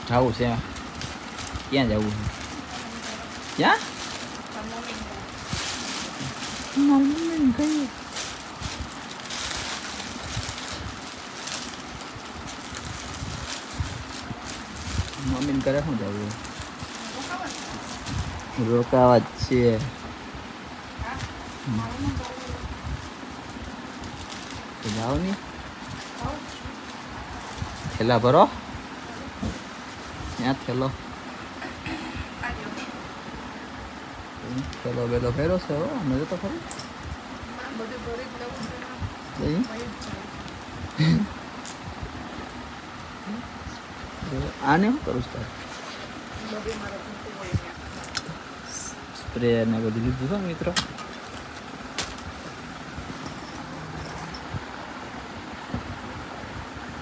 જવું છે ક્યાં જવું છે ક્યાં મમ્મી કઈ મમ્મીને કરે શું જવું રોકાવા જ છે જાઓ ની થેલા ભરો ત્યાં થેલો થેલો બેલો ફેરો છે હો અમે તો ખરું આને શું કરું છું સ્પ્રે ને બધું લીધું છે મિત્રો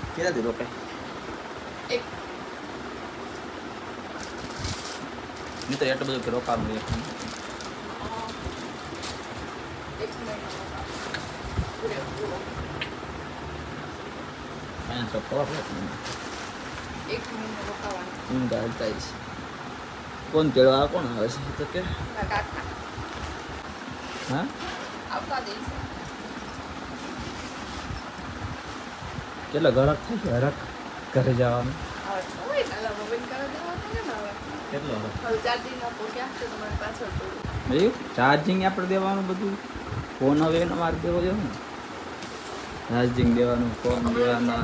કેટલા દી રોકાય મિત્રો એટલું બધું રોકાવાનું એક કોણ કેળવા કોણ આવે છે તો કે હા કેટલા ગળક થાય છે હરક ઘરે જવાનું કેટલો ચાર્જિંગ આપણે દેવાનું બધું ફોન હવે એનો માર્ક દેવો જોઈએ ને ચાર્જિંગ દેવાનું ફોન દેવાના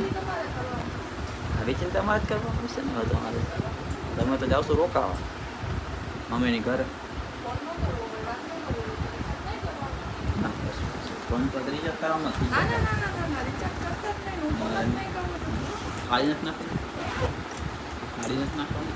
હવે ચિંતા તમારે જ કરવાનું છે ને તમારે તમે તો જાવ છો રોકાવા મમ્મીની ઘરે ફોન પર રિચાર્જ કરવાનું નથી ખાલી નથી નાખવાનું ખાલી નથી નાખવાનું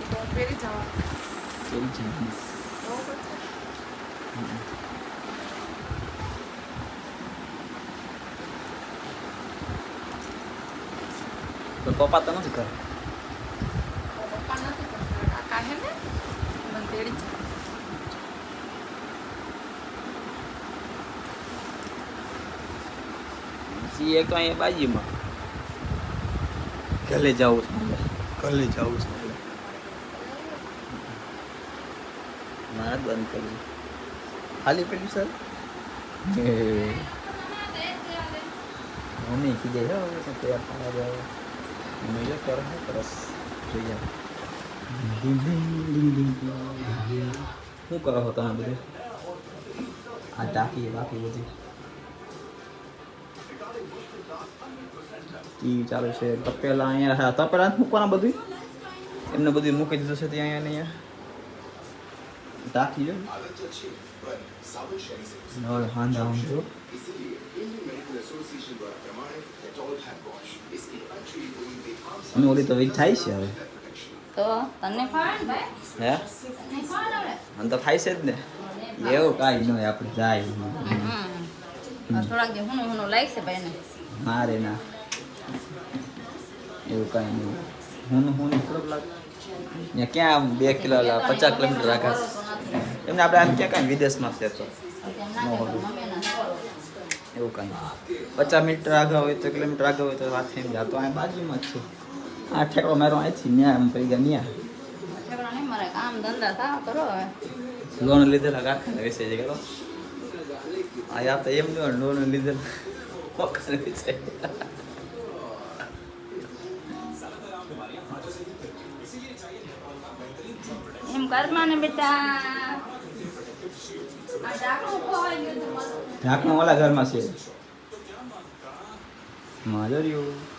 તો પપ્પા તો નથી કરે એક તો અહીંયા બાજીમાં ગલે જવું છે ગલે જવું છે મારા બંધ કર્યું ખાલી પેલું સર મમ્મી કીધે હવે તૈયાર થવા જાવ મમ્મી જો કરો સરસ જોઈ જાવ શું કરો છો તમે બધું આ ટાંકી બાકી બધી ટીવી ચાલુ છે તપેલા અહીંયા તપેલા મૂકવાના બધું એમને બધું મૂકી દીધું છે ત્યાં અહીંયા ટાંકી જો હાંધા હું જો અને ઓલી તો વીક થાય છે હવે તો તને ફાવે હે અને તો થાય છે જ ને એવું કાંઈ ન હોય આપણે જાય થોડાક જે હું લાગશે ભાઈ ને ના રે ના એવું કાંઈ નહીં હું થોડોક લાગે ત્યાં ક્યાં 2 કિલો 50 કિલોમીટર રાખે એમને આપણે આમ ક્યાં કાંઈ વિદેશમાં છે તો એવું કાંઈ 50 મિનિટ આગળ હોય તો કિલોમીટર આગળ હોય તો વાત એમ જાતો અહીં બાજુમાં જ છું આ ઠેકડો મારો અહીંથી ન્યા એમ પડી ગયા ન્યા કામ ધંધા થા કરો હવે લોન લીધેલા કાકા વિશે છે કરો આ તો એમ લોન લીધેલા વિશે એમ કરમાં ને બેટા ઢાંકણું ઓલા ઘરમાં છે માજર્યું